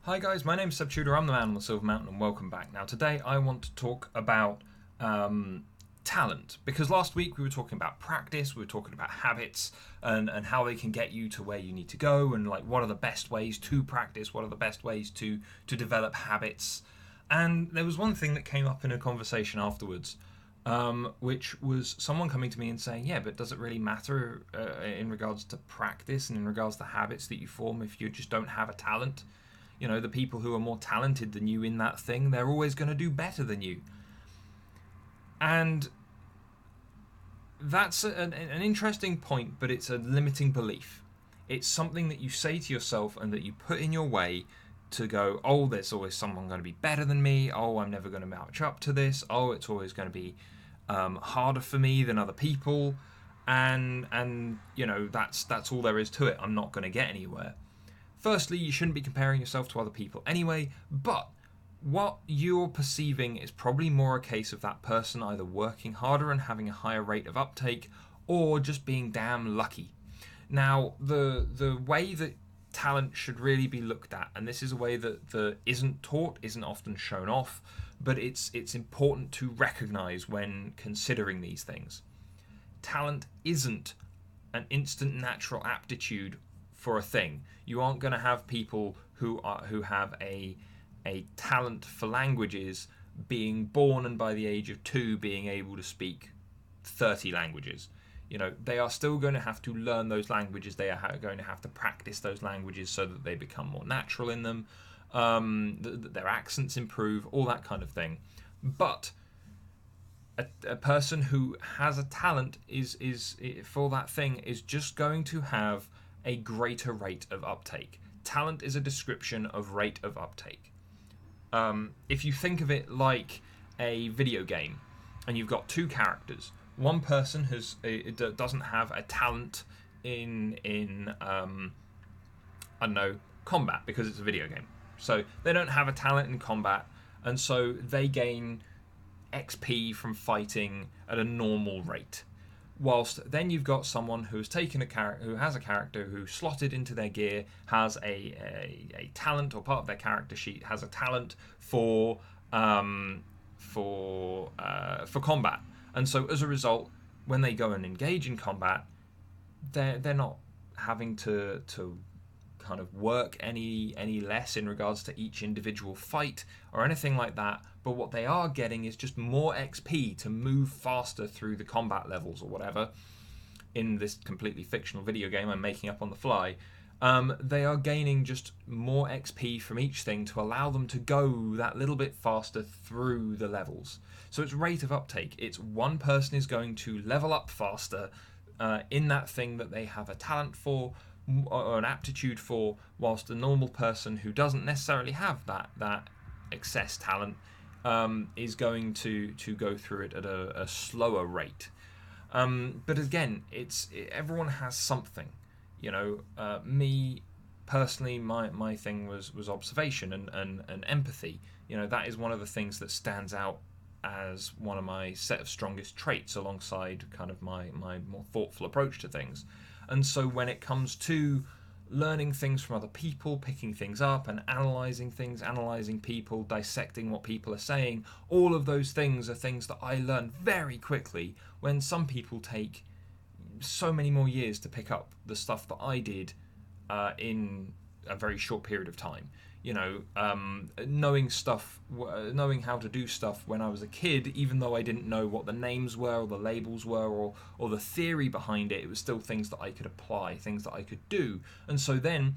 Hi guys, my name's Seb Tudor, I'm the man on the Silver Mountain, and welcome back. Now today I want to talk about talent, because last week we were talking about practice, we were talking about habits and how they can get you to where you need to go, and like what are the best ways to practice, what are the best ways to develop habits. And there was one thing that came up in a conversation afterwards, which was someone coming to me and saying, yeah, but does it really matter in regards to practice and in regards to habits that you form if you just don't have a talent? You know, the people who are more talented than you in that thing, they're always going to do better than you. And that's an interesting point, but it's a limiting belief. It's something that you say to yourself and that you put in your way to go, oh, there's always someone going to be better than me. Oh, I'm never going to match up to this. Oh, it's always going to be harder for me than other people. And you know, that's all there is to it. I'm not going to get anywhere. Firstly, you shouldn't be comparing yourself to other people anyway, but what you're perceiving is probably more a case of that person either working harder and having a higher rate of uptake, or just being damn lucky. Now, the way that talent should really be looked at, and this is a way that isn't taught, isn't often shown off, but it's important to recognize when considering these things. Talent isn't an instant natural aptitude for a thing. You aren't going to have people who have a talent for languages being born and by the age of 2 being able to speak 30 languages. You know, they are still going to have to learn those languages. They are going to have to practice those languages so that they become more natural in them. Their accents improve, all that kind of thing. But a person who has a talent is for that thing is just going to have a greater rate of uptake. Talent is a description of rate of uptake. If you think of it like a video game, and you've got two characters, one person doesn't have a talent in I don't know, combat, because it's a video game. So they don't have a talent in combat, and so they gain XP from fighting at a normal rate. Whilst then you've got someone who's taken who has a character who slotted into their gear, has a talent, or part of their character sheet has a talent for combat, and so as a result, when they go and engage in combat, they're not having to kind of work any less in regards to each individual fight or anything like that, but what they are getting is just more XP to move faster through the combat levels or whatever in this completely fictional video game I'm making up on the fly. They are gaining just more XP from each thing to allow them to go that little bit faster through the levels. So it's rate of uptake. It's one person is going to level up faster in that thing that they have a talent for or an aptitude for, whilst a normal person who doesn't necessarily have that excess talent is going to go through it at a slower rate. But again, everyone has something. You know, me personally, my thing was observation and empathy. You know, that is one of the things that stands out as one of my set of strongest traits, alongside kind of my more thoughtful approach to things. And so when it comes to learning things from other people, picking things up and analysing things, analysing people, dissecting what people are saying, all of those things are things that I learn very quickly, when some people take so many more years to pick up the stuff that I did in a very short period of time. You know, knowing how to do stuff when I was a kid, even though I didn't know what the names were or the labels were or the theory behind it, it was still things that I could apply, things that I could do. And so then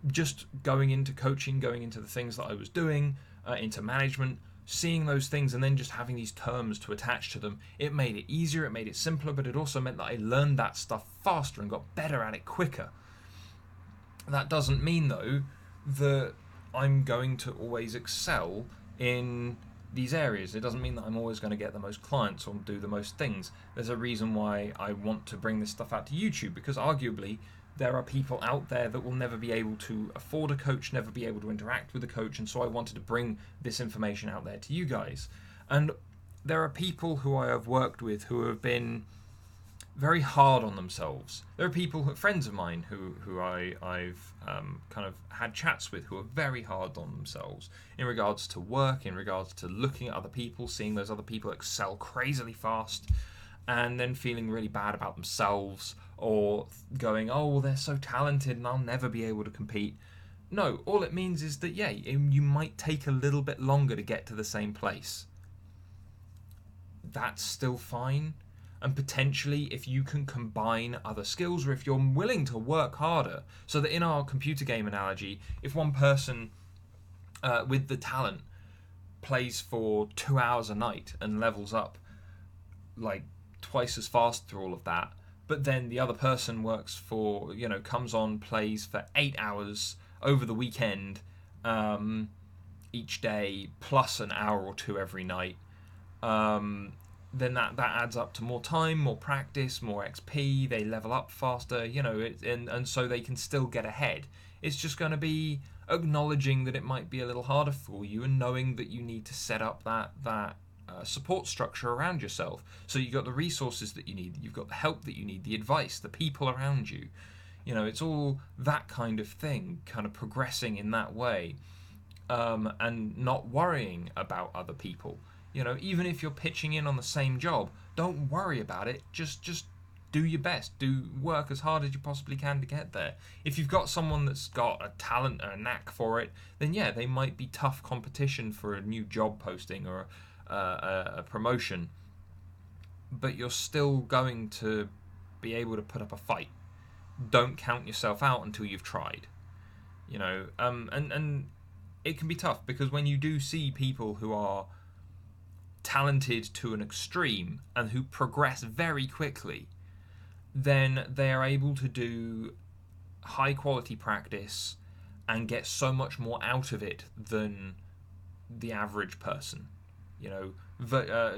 just going into coaching, going into the things that I was doing, into management, seeing those things and then just having these terms to attach to them, it made it easier, it made it simpler, but it also meant that I learned that stuff faster and got better at it quicker. That doesn't mean, though, that I'm going to always excel in these areas. It doesn't mean that I'm always going to get the most clients or do the most things. There's a reason why I want to bring this stuff out to YouTube, because arguably there are people out there that will never be able to afford a coach, never be able to interact with a coach, and so I wanted to bring this information out there to you guys. And there are people who I have worked with who have been very hard on themselves. There are people, friends of mine, I've kind of had chats with, who are very hard on themselves in regards to work, in regards to looking at other people, seeing those other people excel crazily fast, and then feeling really bad about themselves, or going, oh, well, they're so talented and I'll never be able to compete. No, all it means is that, yeah, you might take a little bit longer to get to the same place. That's still fine. And potentially, if you can combine other skills, or if you're willing to work harder, so that in our computer game analogy, if one person with the talent plays for 2 hours a night and levels up like twice as fast through all of that, but then the other person works for, comes on, plays for 8 hours over the weekend, each day, plus an hour or two every night, then that adds up to more time, more practice, more XP. They level up faster, and so they can still get ahead. It's just going to be acknowledging that it might be a little harder for you, and knowing that you need to set up that support structure around yourself. So you've got the resources that you need, you've got the help that you need, the advice, the people around you. It's all that kind of thing, kind of progressing in that way, and not worrying about other people. Even if you're pitching in on the same job, don't worry about it. Just do your best. Work as hard as you possibly can to get there. If you've got someone that's got a talent and a knack for it, then yeah, they might be tough competition for a new job posting or a promotion. But you're still going to be able to put up a fight. Don't count yourself out until you've tried. And it can be tough, because when you do see people who are talented to an extreme and who progress very quickly, then they are able to do high quality practice and get so much more out of it than the average person.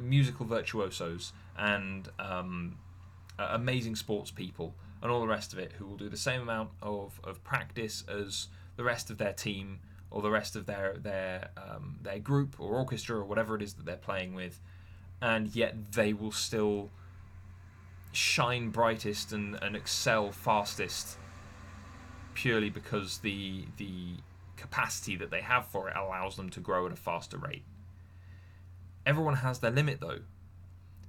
Musical virtuosos and amazing sports people and all the rest of it, who will do the same amount of practice as the rest of their team, or the rest of their group or orchestra or whatever it is that they're playing with, and yet they will still shine brightest and excel fastest, purely because the capacity that they have for it allows them to grow at a faster rate. Everyone has their limit though,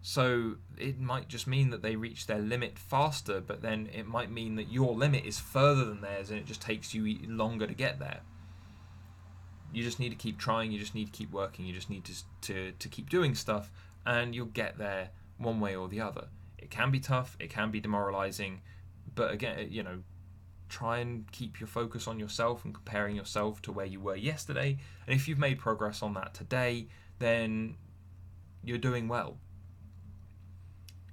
so it might just mean that they reach their limit faster, but then it might mean that your limit is further than theirs and it just takes you longer to get there. You just need to keep trying, you just need to keep working, you just need to keep doing stuff, and you'll get there one way or the other. It can be tough, it can be demoralizing, but again, try and keep your focus on yourself and comparing yourself to where you were yesterday. And if you've made progress on that today, then you're doing well.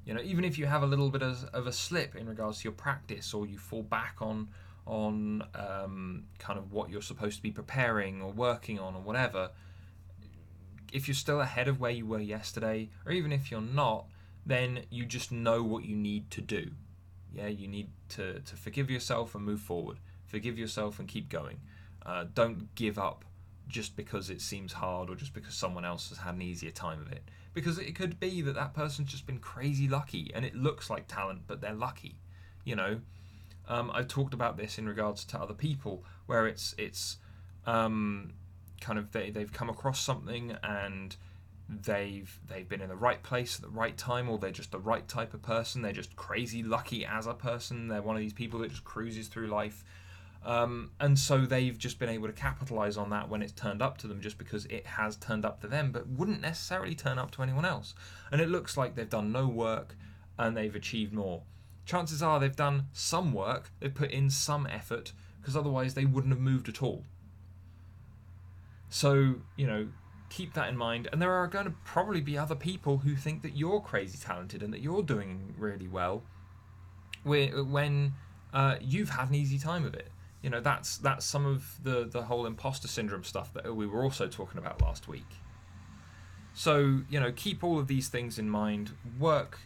Even if you have a little bit of a slip in regards to your practice, or you fall back on kind of what you're supposed to be preparing or working on or whatever, if you're still ahead of where you were yesterday, or even if you're not, then you just know what you need to do. Yeah, you need to forgive yourself and move forward. Forgive yourself and keep going. Don't give up just because it seems hard, or just because someone else has had an easier time of it. Because it could be that person's just been crazy lucky, and it looks like talent, but they're lucky. I've talked about this in regards to other people, where it's kind of they've come across something and they've been in the right place at the right time, or they're just the right type of person. They're just crazy lucky as a person. They're one of these people that just cruises through life, and so they've just been able to capitalize on that when it's turned up to them, just because it has turned up to them, but wouldn't necessarily turn up to anyone else. And it looks like they've done no work and they've achieved more. Chances are they've done some work, they've put in some effort, because otherwise they wouldn't have moved at all. So, keep that in mind. And there are going to probably be other people who think that you're crazy talented and that you're doing really well when you've had an easy time of it. That's some of the whole imposter syndrome stuff that we were also talking about last week. So, keep all of these things in mind. Work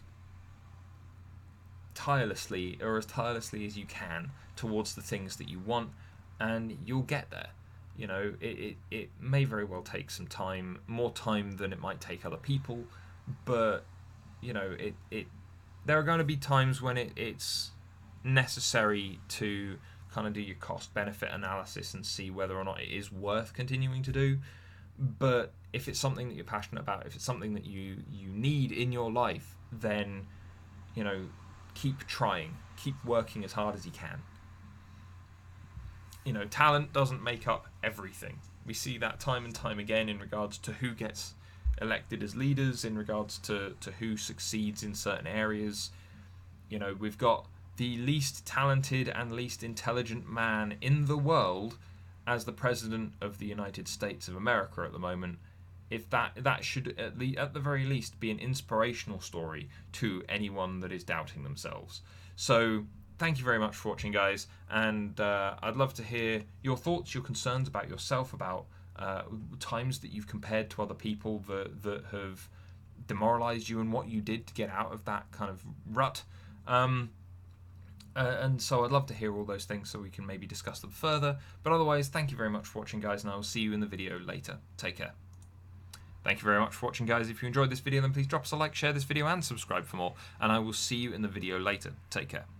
tirelessly, or as tirelessly as you can, towards the things that you want, and you'll get there. It may very well take some time, more time than it might take other people, but it there are going to be times when it's necessary to kind of do your cost benefit analysis and see whether or not it is worth continuing to do. But if it's something that you're passionate about, if it's something that you need in your life, then, you know, keep trying, keep working as hard as you can. You know, talent doesn't make up everything. We see that time and time again in regards to who gets elected as leaders, in regards to who succeeds in certain areas. You know, we've got the least talented and least intelligent man in the world as the president of the United States of America at the moment. If that should at the very least be an inspirational story to anyone that is doubting themselves. So thank you very much for watching, guys, and I'd love to hear your thoughts, your concerns about yourself, about times that you've compared to other people that have demoralized you and what you did to get out of that kind of rut. And so I'd love to hear all those things so we can maybe discuss them further. But otherwise, thank you very much for watching, guys, and I will see you in the video later. Take care. Thank you very much for watching, guys. If you enjoyed this video, then please drop us a like, share this video, and subscribe for more. And I will see you in the video later. Take care.